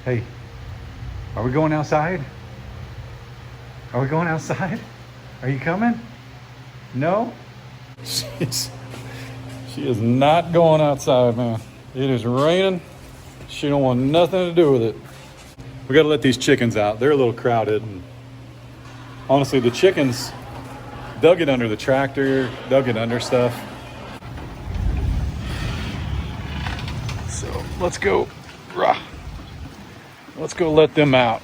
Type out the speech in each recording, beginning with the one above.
Hey, are we going outside? Are we going outside? Are you coming? No? She is not going outside, man. It is raining. She don't want nothing to do with it. We gotta let these chickens out. They're a little crowded. And honestly, the chickens, they'll get under the tractor, they'll get under stuff. So let's go. Let's go let them out.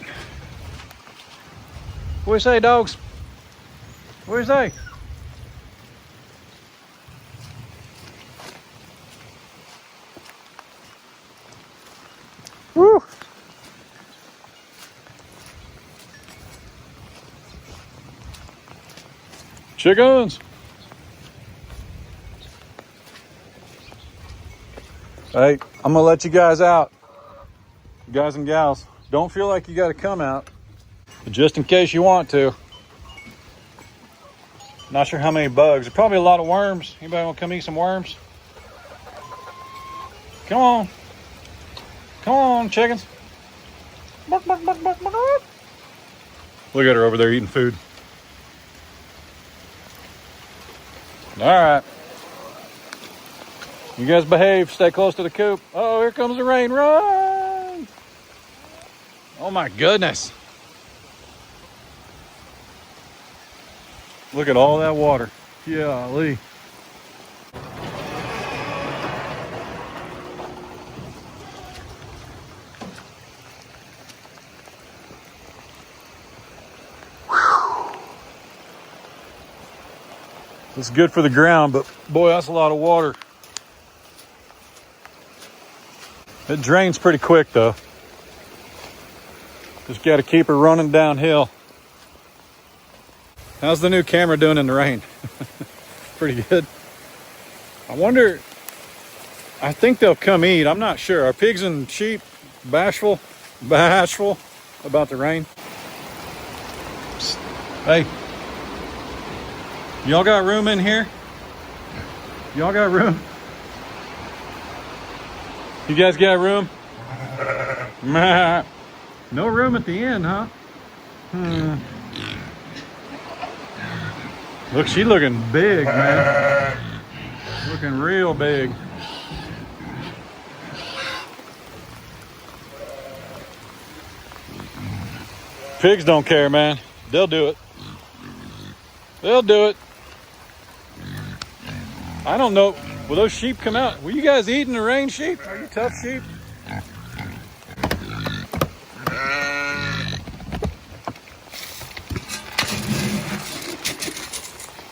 What do you say, dogs? What do you say? Woo! Chickens! Hey, I'm gonna let you guys out. Guys and gals, don't feel like you got to come out, but just in case you want to. Not sure how many bugs. There's probably a lot of worms. Anybody want to come eat some worms? Come on. Come on, chickens. Look at her over there eating food. All right. You guys behave. Stay close to the coop. Oh, here comes the rain. Run! Oh my goodness. Look at all that water. Golly. It's good for the ground, but boy, that's a lot of water. It drains pretty quick though. Just got to keep her running downhill. How's the new camera doing in the rain? Pretty good. I wonder, I think they'll come eat. I'm not sure. Are pigs and sheep bashful about the rain? Psst. Hey, y'all got room in here? Y'all got room? You guys got room? No room at the end, huh? Look, she's looking big, man. Looking real big. Pigs don't care, man. They'll do it. They'll do it. I don't know. Will those sheep come out? Were you guys eating the rain, sheep? Are you tough sheep?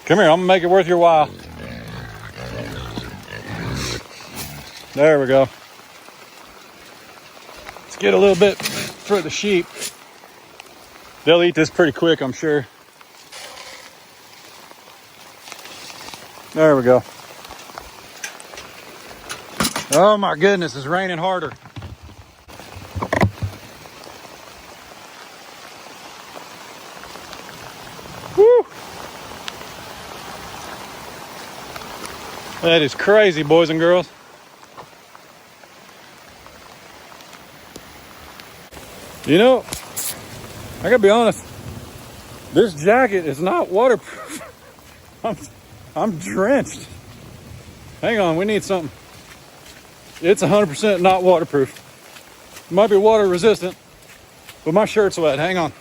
Come here, I'm gonna make it worth your while. There we go. Let's get a little bit for the sheep. They'll eat this pretty quick, I'm sure. There we go. Oh my goodness, it's raining harder. Woo! That is crazy, boys and girls. You know, I gotta be honest, this jacket is not waterproof. I'm drenched. Hang on, we need something. It's 100% not waterproof. It might be water resistant, but my shirt's wet. Hang on.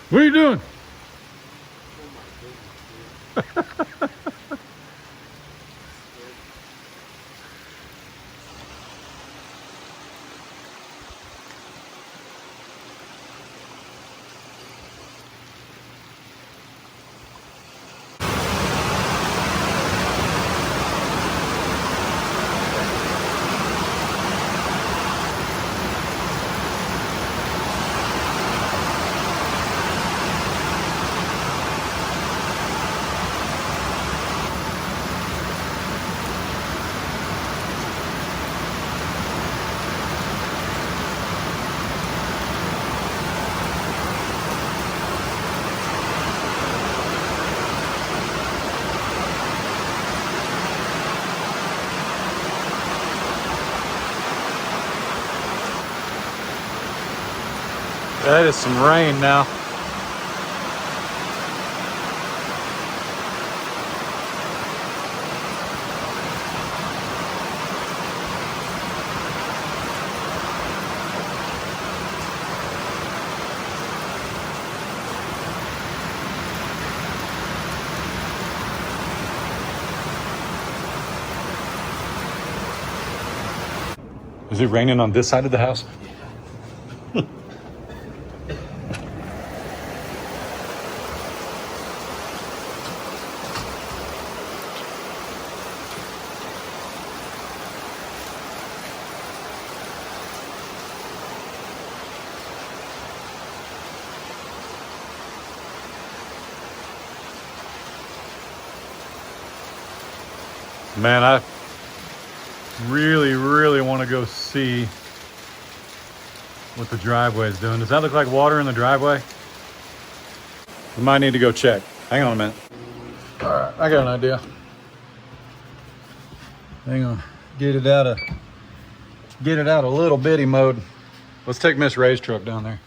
What are you doing? That is some rain now. Is it raining on this side of the house? Man, I really want to go see what the driveway is doing. Does that look like water in the driveway? We might need to go check. Hang on a minute. All right, I got an idea. Hang on, get it out of little bitty mode. Let's take Miss Ray's truck down there.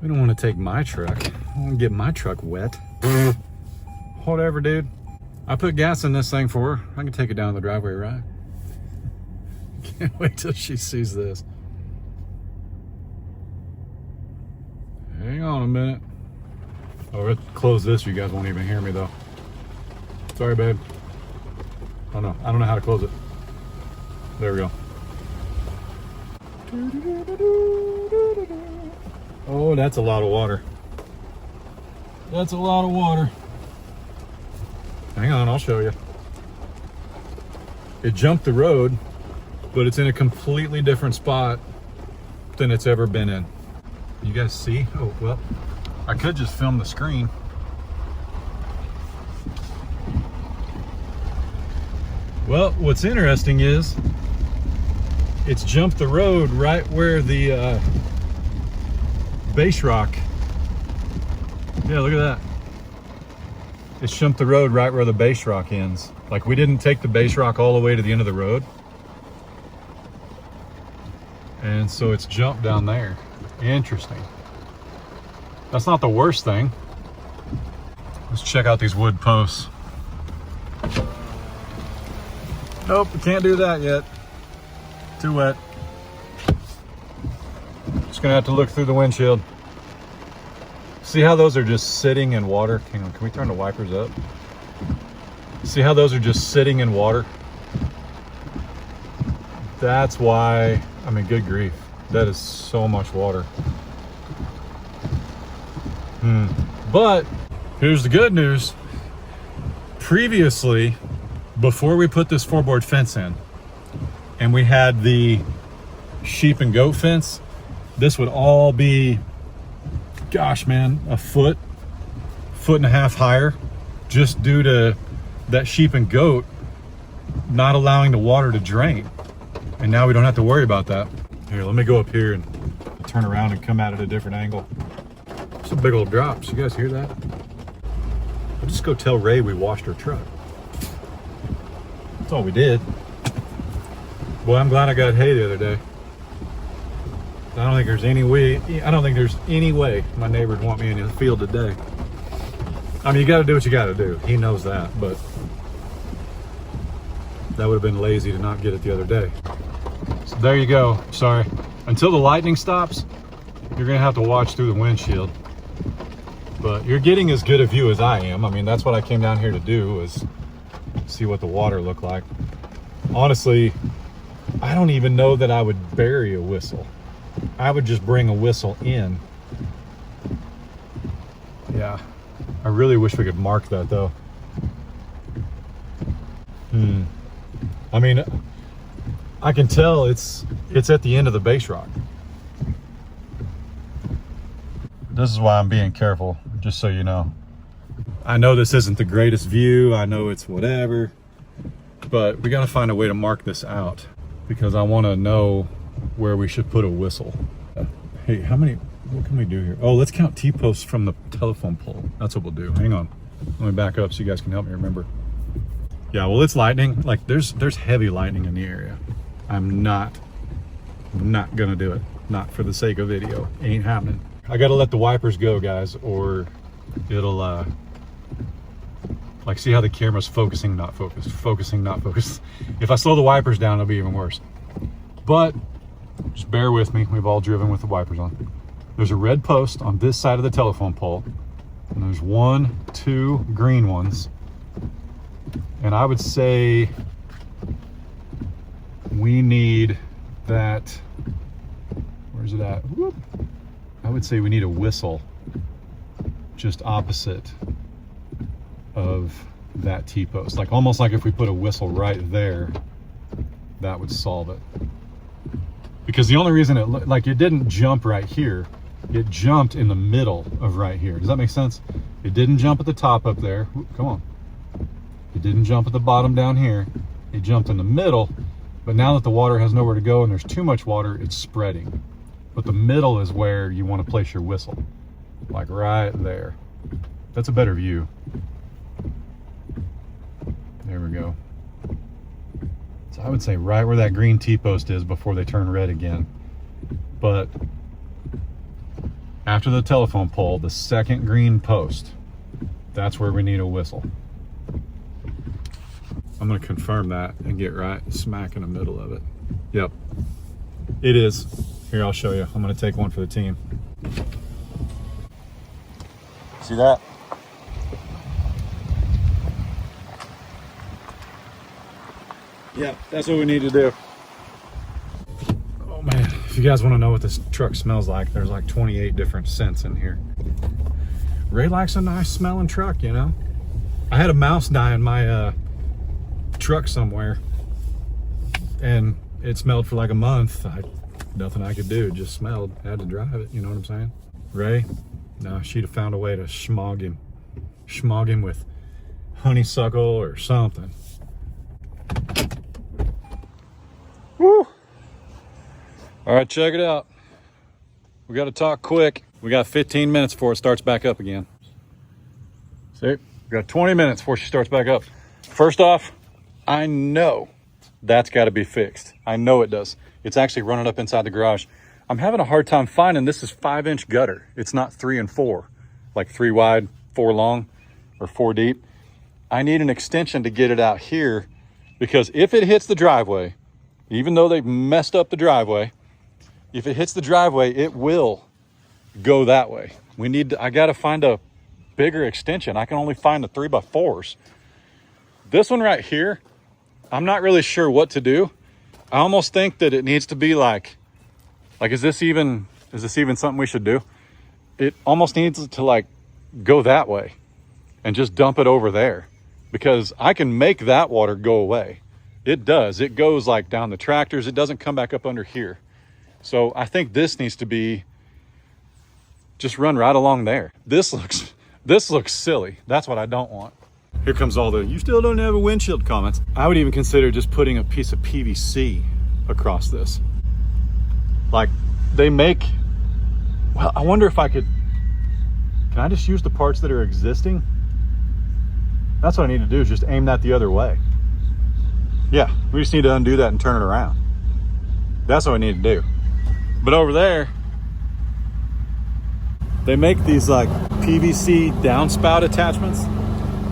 We don't want to take my truck. I don't want to get my truck wet. Whatever, dude. I put gas in this thing for her. I can take it down the driveway, right? Can't wait till she sees this. Hang on a minute. Oh, let's close this. You guys won't even hear me though. Sorry, babe. Oh no, I don't know how to close it. There we go. Oh, that's a lot of water. That's a lot of water. Hang on, I'll show you. It jumped the road, but it's in a completely different spot than it's ever been in. You guys see? Oh, well, I could just film the screen. Well, what's interesting is it's jumped the road right where the base rock. Yeah, look at that. It's jumped the road right where the base rock ends. Like, we didn't take the base rock all the way to the end of the road. And so it's jumped down there. Interesting. That's not the worst thing. Let's check out these wood posts. Nope, we can't do that yet. Too wet. Just gonna have to look through the windshield. See how those are just sitting in water? Hang on, can we turn the wipers up? See how those are just sitting in water? That's why, I mean, good grief. That is so much water. But here's the good news. Previously, before we put this 4-board fence in, and we had the sheep and goat fence, this would all be gosh, man, a foot and a half higher, just due to that sheep and goat not allowing the water to drain. And now we don't have to worry about that. Here, let me go up here and turn around and come out at a different angle. Some big old drops. You guys hear that? I'll just go tell Ray we washed her truck. That's all we did. Boy, I'm glad I got hay the other day. I don't think there's any way my neighbor would want me in the field today. I mean, you got to do what you got to do. He knows that, but that would have been lazy to not get it the other day. So there you go. Sorry. Until the lightning stops, you're going to have to watch through the windshield. But you're getting as good a view as I am. I mean, that's what I came down here to do, was see what the water looked like. Honestly, I don't even know that I would bury a whistle. I would just bring a whistle in. Yeah, I really wish we could mark that though. I mean, I can tell it's at the end of the base rock. This is why I'm being careful, just so you know. I know this isn't the greatest view. I know it's whatever, but we got to find a way to mark this out because I want to know where we should put a whistle. Hey, what can we do here? Oh, let's count T-posts from the telephone pole. That's what we'll do. Hang on. Let me back up so you guys can help me remember. Yeah, well, it's lightning. Like, there's heavy lightning in the area. I'm not gonna do it. Not for the sake of video. Ain't happening. I gotta let the wipers go, guys, or it'll, like, see how the camera's focusing, not focused, focusing, not focused. If I slow the wipers down, it'll be even worse. But just bear with me. We've all driven with the wipers on. There's a red post on this side of the telephone pole, and there's 1, 2 green ones. And I would say we need that, where's it at? Whoop. I would say we need a whistle just opposite of that T-post. Like, almost like if we put a whistle right there, that would solve it. Because the only reason it didn't jump right here, it jumped in the middle of right here. Does that make sense? It didn't jump at the top up there. Ooh, come on. It didn't jump at the bottom down here. It jumped in the middle, but now that the water has nowhere to go and there's too much water, it's spreading. But the middle is where you want to place your whistle. Like right there. That's a better view. There we go. So I would say right where that green T-post is before they turn red again. But after the telephone pole, the second green post, that's where we need a whistle. I'm gonna confirm that and get right smack in the middle of it. Yep, it is. Here, I'll show you. I'm gonna take one for the team. See that? Yep, that's what we need to do. Oh man, if you guys wanna know what this truck smells like, there's like 28 different scents in here. Ray likes a nice smelling truck, you know? I had a mouse die in my truck somewhere and it smelled for like a month. Nothing I could do, just smelled. Had to drive it, you know what I'm saying? Ray, no, she'd have found a way to schmog him with honeysuckle or something. Woo! All right, check it out. We got to talk quick. We got 15 minutes before it starts back up again. See, we got 20 minutes before she starts back up. First off, I know that's got to be fixed. I know it does. It's actually running up inside the garage. I'm having a hard time finding, this is 5-inch gutter. It's not 3 and 4, like 3 wide, 4 long, or 4 deep. I need an extension to get it out here because if it hits the driveway, even though they've messed up the driveway, if it hits the driveway, it will go that way. I got to find a bigger extension. I can only find the 3x4s. This one right here, I'm not really sure what to do. I almost think that it needs to be like is this even something we should do? It almost needs to like go that way and just dump it over there because I can make that water go away. It does. It goes like down the tractors. It doesn't come back up under here. So I think this needs to be just run right along there. This looks silly. That's what I don't want. Here comes all the, you still don't have a windshield comments. I would even consider just putting a piece of PVC across this. Like they make, well, I wonder if I could, can I just use the parts that are existing? That's what I need to do, is just aim that the other way. Yeah, we just need to undo that and turn it around. That's what I need to do. But over there, they make these like PVC downspout attachments.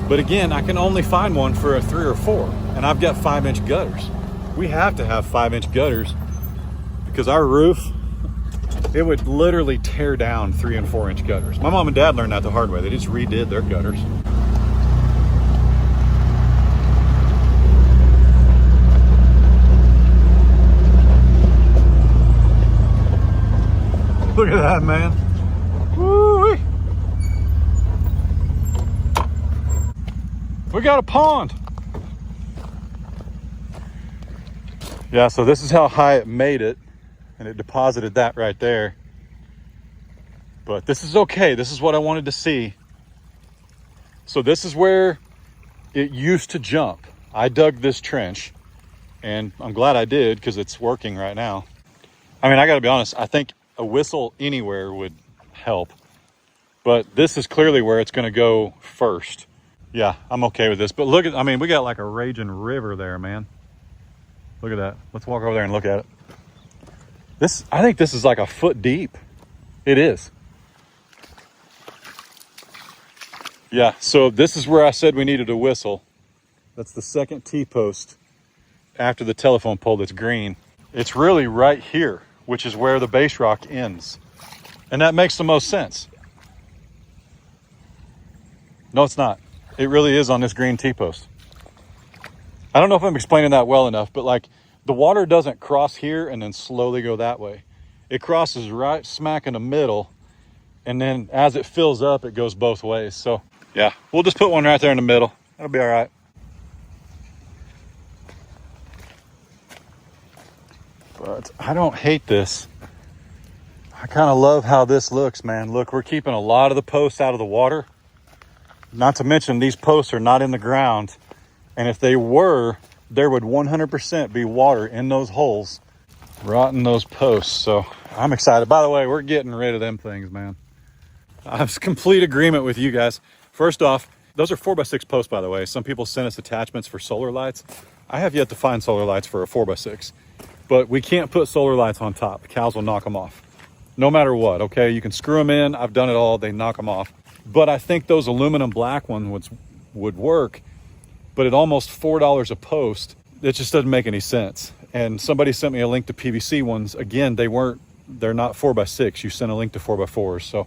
But again, I can only find one for a 3 or 4, and I've got 5-inch gutters. We have to have 5-inch gutters because our roof, it would literally tear down 3 and 4-inch gutters. My mom and dad learned that the hard way. They just redid their gutters. Look at that, man. Woo-wee. We got a pond. Yeah, so this is how high it made it, and it deposited that right there. But this is okay. This is what I wanted to see. So this is where it used to jump. I dug this trench, and I'm glad I did because it's working right now. I mean, I gotta be honest, I think a whistle anywhere would help, but this is clearly where it's gonna go first. Yeah, I'm okay with this, but look at, I mean, we got like a raging river there, man. Look at that. Let's walk over there and look at it. This, I think this is like a foot deep. It is. Yeah, so this is where I said we needed a whistle. That's the second T-post after the telephone pole that's green. It's really right here, which is where the base rock ends. And that makes the most sense. No, it's not. It really is on this green T-post. I don't know if I'm explaining that well enough, but like the water doesn't cross here and then slowly go that way. It crosses right smack in the middle, and then as it fills up, it goes both ways. So yeah, we'll just put one right there in the middle. That'll be all right. But I don't hate this. I kind of love how this looks, man. Look, we're keeping a lot of the posts out of the water. Not to mention these posts are not in the ground. And if they were, there would 100% be water in those holes, rotting those posts. So I'm excited. By the way, we're getting rid of them things, man. I have complete agreement with you guys. First off, those are 4x6 posts, by the way. Some people send us attachments for solar lights. I have yet to find solar lights for a 4x6. But we can't put solar lights on top. The cows will knock them off. No matter what, okay? You can screw them in. I've done it all. They knock them off. But I think those aluminum black ones would work. But at almost $4 a post, it just doesn't make any sense. And somebody sent me a link to PVC ones. Again, they're not 4x6. You sent a link to 4x4s. So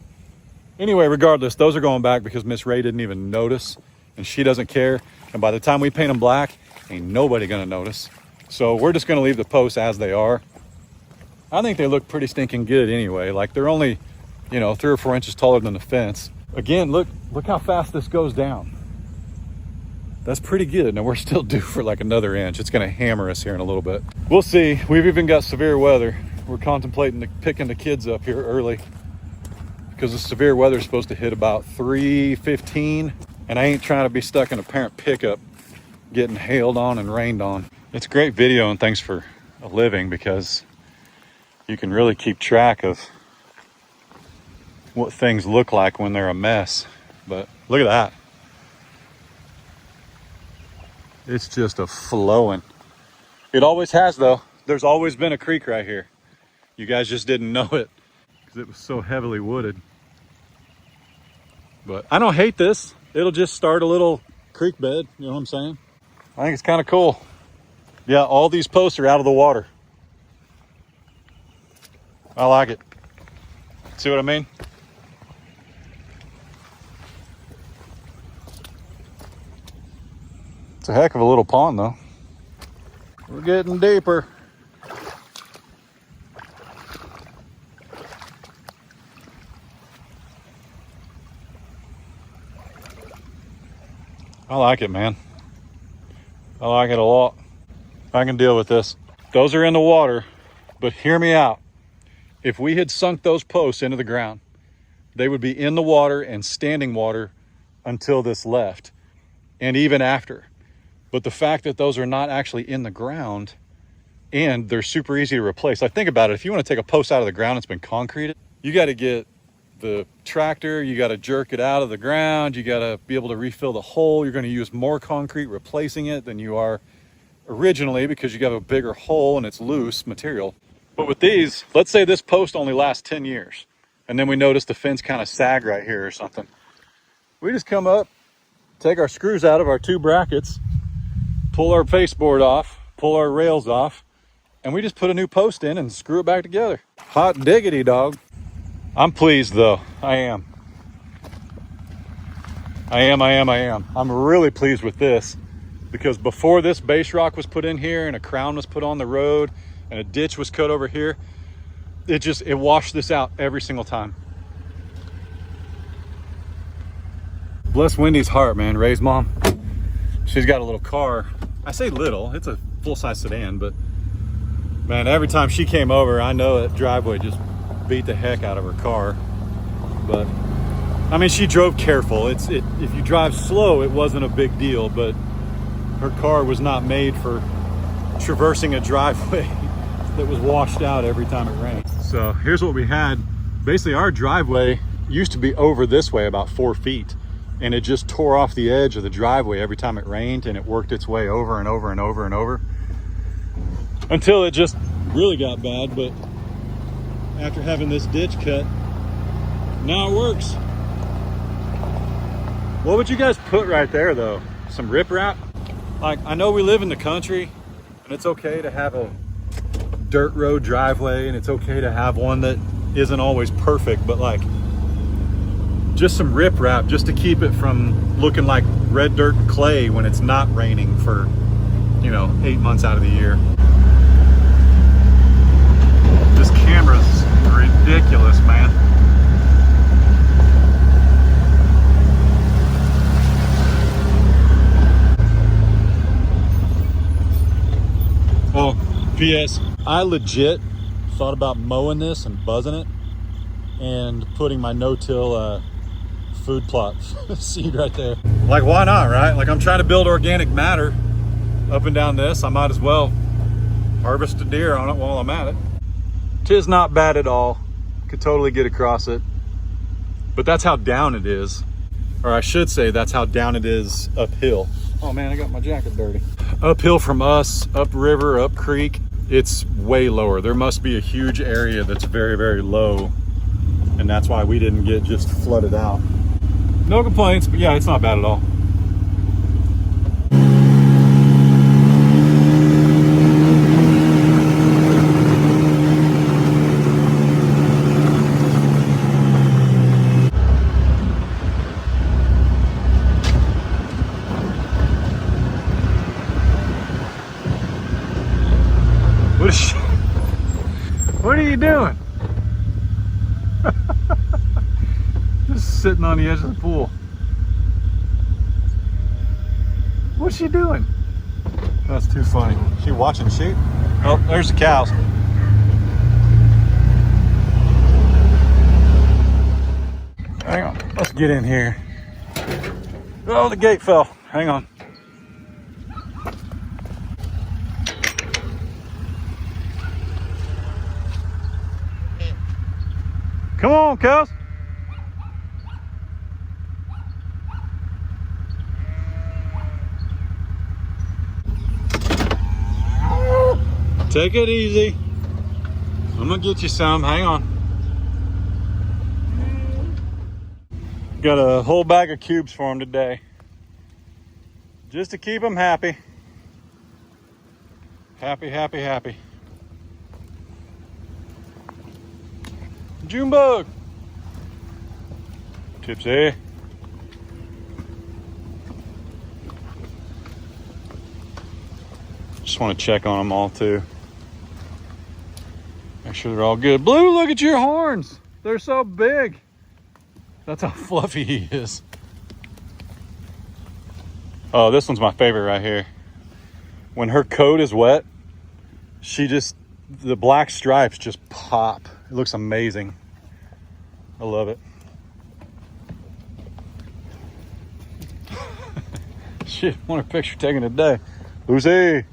anyway, regardless, those are going back because Miss Ray didn't even notice. And she doesn't care. And by the time we paint them black, ain't nobody gonna notice. So we're just gonna leave the posts as they are. I think they look pretty stinking good anyway. Like they're only, 3 or 4 inches taller than the fence. Again, look how fast this goes down. That's pretty good. Now we're still due for like another inch. It's gonna hammer us here in a little bit. We'll see. We've even got severe weather. We're contemplating picking the kids up here early because the severe weather is supposed to hit about 3:15, and I ain't trying to be stuck in a parent pickup getting hailed on and rained on. It's great video and things for a living because you can really keep track of what things look like when they're a mess. But look at that. It's just a flowing. It always has though. There's always been a creek right here. You guys just didn't know it because it was so heavily wooded. But I don't hate this. It'll just start a little creek bed. You know what I'm saying? I think it's kind of cool. Yeah, all these posts are out of the water. I like it. See what I mean? It's a heck of a little pond though. We're getting deeper. I like it, man. I like it a lot. I can deal with this. Those are in the water, but hear me out. If we had sunk those posts into the ground, they would be in the water and standing water until this left, and even after. But the fact that those are not actually in the ground and they're super easy to replace. Like, think about it. If you want to take a post out of the ground, it's been concreted, you got to get the tractor, you got to jerk it out of the ground, you got to be able to refill the hole. You're going to use more concrete replacing it than you are originally because you got a bigger hole and it's loose material. But with these, let's say this post only lasts 10 years and then we notice the fence kind of sag right here or something. We just come up, take our screws out of our 2 brackets, pull our baseboard off, pull our rails off, and we just put a new post in and screw it back together. Hot diggity, dog. I'm pleased though. I am. I'm really pleased with this because before this base rock was put in here and a crown was put on the road and a ditch was cut over here, it washed this out every single time. Bless Wendy's heart, man. Ray's mom. She's got a little car. I say little, it's a full-size sedan, but man, every time she came over, I know that driveway just beat the heck out of her car. But I mean, she drove careful. If you drive slow, it wasn't a big deal, but her car was not made for traversing a driveway that was washed out every time it rained. So here's what we had. Basically, our driveway used to be over this way about 4 feet, and it just tore off the edge of the driveway every time it rained, and it worked its way over and over and over and over until it just really got bad. But after having this ditch cut, now it works. What would you guys put right there though? Some riprap? Like, I know we live in the country and it's okay to have a dirt road driveway and it's okay to have one that isn't always perfect, but like just some riprap just to keep it from looking like red dirt and clay when it's not raining for, 8 months out of the year. This camera's ridiculous, man. Oh, P.S. I legit thought about mowing this and buzzing it and putting my no-till food plot seed right there. Like, why not, right? Like, I'm trying to build organic matter up and down this. I might as well harvest a deer on it while I'm at it. Tis not bad at all. Could totally get across it. But that's how down it is. Or I should say that's how down it is uphill. Oh man, I got my jacket dirty. Uphill from us, upriver, up creek, it's way lower. There must be a huge area that's very, very low. And that's why we didn't get just flooded out. No complaints, but yeah, it's not bad at all. What are you doing? Just sitting on the edge of the pool. What's she doing? That's too funny. She watching sheep? Oh, there's the cows. Hang on, let's get in here. Oh, the gate fell. Hang on. Come on, cows. Take it easy. I'm gonna get you some. Hang on. Got a whole bag of cubes for them today. Just to keep them happy. Happy, happy, happy. Junebug. Tipsy. Just want to check on them all too. Make sure they're all good. Blue, look at your horns. They're so big. That's how fluffy he is. Oh, this one's my favorite right here. When her coat is wet, the black stripes just pop. It looks amazing. I love it. Shit, want a picture taken today. Lucy.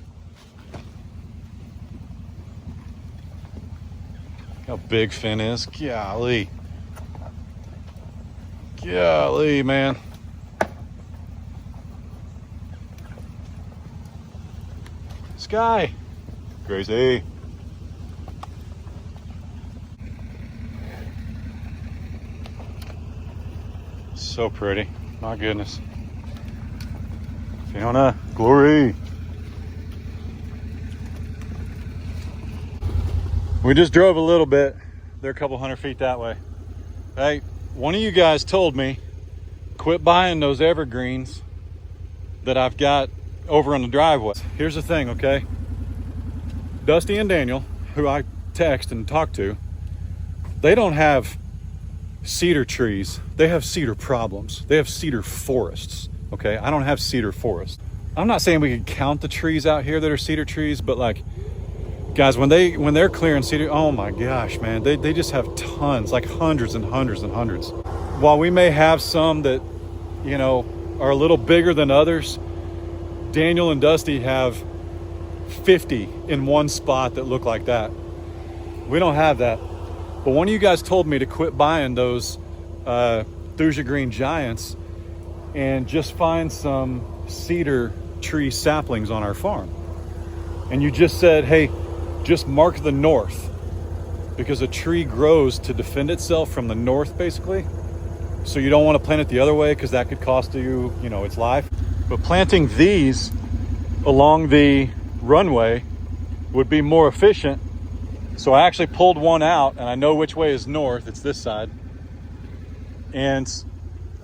How big Finn is. Golly. Golly, man. Sky. Crazy. So pretty. My goodness. Fiona, glory. We just drove a little bit. They're a couple hundred feet that way. Hey, one of you guys told me, quit buying those evergreens that I've got over on the driveway. Here's the thing, okay? Dusty and Daniel, who I text and talk to, they don't have cedar trees. They have cedar problems. They have cedar forests, okay? I don't have cedar forests. I'm not saying we can count the trees out here that are cedar trees, but like, guys, when they're clearing cedar, oh my gosh, man, they just have tons, like hundreds and hundreds and hundreds. While we may have some that, you know, are a little bigger than others, Daniel and Dusty have 50 in one spot that look like that. We don't have that. But one of you guys told me to quit buying those Thuja Green Giants and just find some cedar tree saplings on our farm. And you just said, hey, just mark the north, because a tree grows to defend itself from the north, basically. So you don't want to plant it the other way, because that could cost you, you know, its life. But planting these along the runway would be more efficient. So I actually pulled one out, and I know which way is north. It's this side. And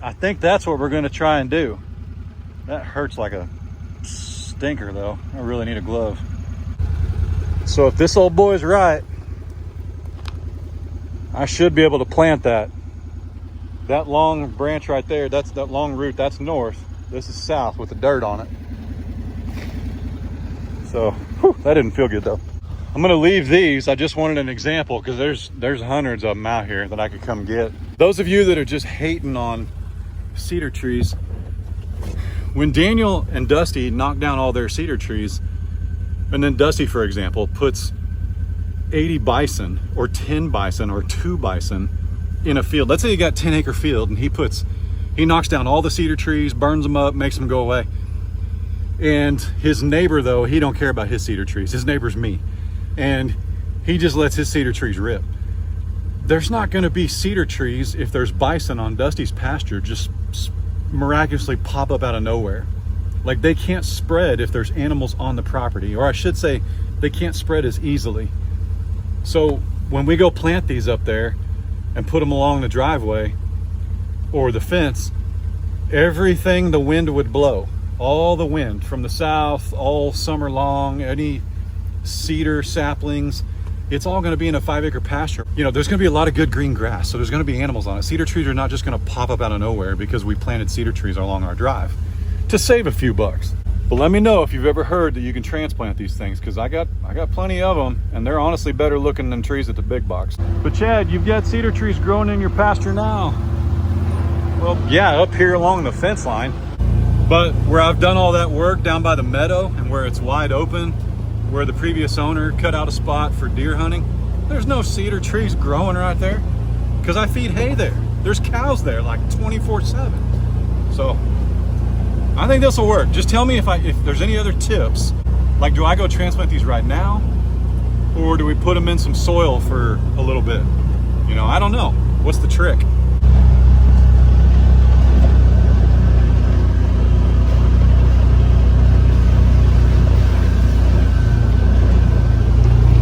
I think that's what we're going to try and do. That hurts like a stinker, though. I really need a glove. So if this old boy's right, I should be able to plant that. That long branch right there, that's that long root, that's north. This is south with the dirt on it. So, whew, that didn't feel good though. I'm gonna leave these. I just wanted an example, because there's hundreds of them out here that I could come get. Those of you that are just hating on cedar trees, when Daniel and Dusty knock down all their cedar trees, and then Dusty, for example, puts 80 bison or 10 bison or 2 bison in a field. Let's say you got 10-acre field, and he knocks down all the cedar trees, burns them up, makes them go away. And his neighbor, though, he don't care about his cedar trees. His neighbor's me. And he just lets his cedar trees rip. There's not going to be cedar trees if there's bison on Dusty's pasture just miraculously pop up out of nowhere. Like, they can't spread if there's animals on the property, or I should say they can't spread as easily. So when we go plant these up there and put them along the driveway or the fence, everything the wind would blow, all the wind from the south all summer long, any cedar saplings, it's all going to be in a 5-acre pasture. You know, there's going to be a lot of good green grass, so there's going to be animals on it. Cedar trees are not just going to pop up out of nowhere because we planted cedar trees along our drive to save a few bucks. But let me know if you've ever heard that you can transplant these things, because I got plenty of them, and they're honestly better looking than trees at the big box. But Chad, you've got cedar trees growing in your pasture now. Well, yeah, up here along the fence line. But where I've done all that work down by the meadow and where it's wide open, where the previous owner cut out a spot for deer hunting, there's no cedar trees growing right there, because I feed hay there. There's cows there like 24/7. So I think this will work. Just tell me if there's any other tips. Like, do I go transplant these right now, or do we put them in some soil for a little bit? You know, I don't know. What's the trick?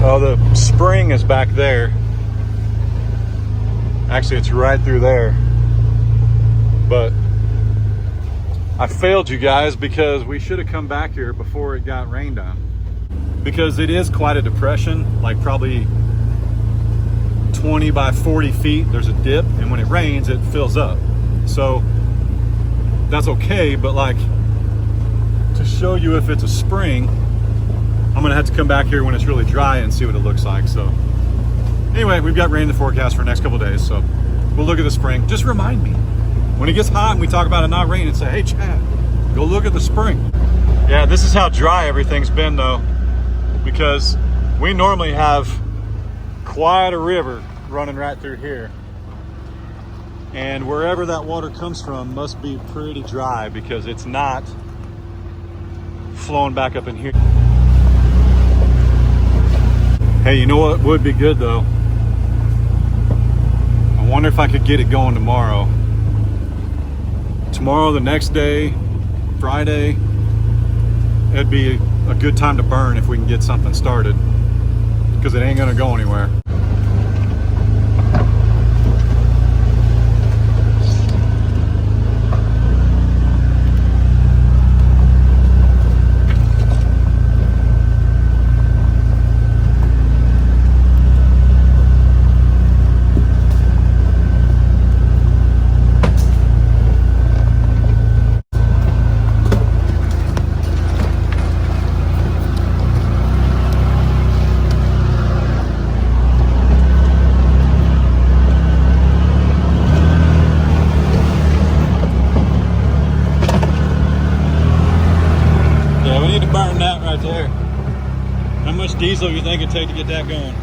Oh, the spring is back there. Actually, it's right through there. But I failed you guys, because we should have come back here before it got rained on. Because it is quite a depression, like probably 20 by 40 feet. There's a dip, and when it rains, it fills up. So that's okay, but like, to show you if it's a spring, I'm gonna have to come back here when it's really dry and see what it looks like. So anyway, we've got rain in the forecast for the next couple of days, so we'll look at the spring. Just remind me when it gets hot and we talk about it not raining, and say, hey Chad, Go look at the spring. Yeah, this is how dry everything's been though, because we normally have quite a river running right through here. And wherever that water comes from must be pretty dry because it's not flowing back up in here. Hey, you know what would be good though? I wonder if I could get it going tomorrow. Tomorrow, the next day, Friday, it'd be a good time to burn if we can get something started, because it ain't gonna go anywhere. Burn that right there. How much diesel you think it'd take to get that going?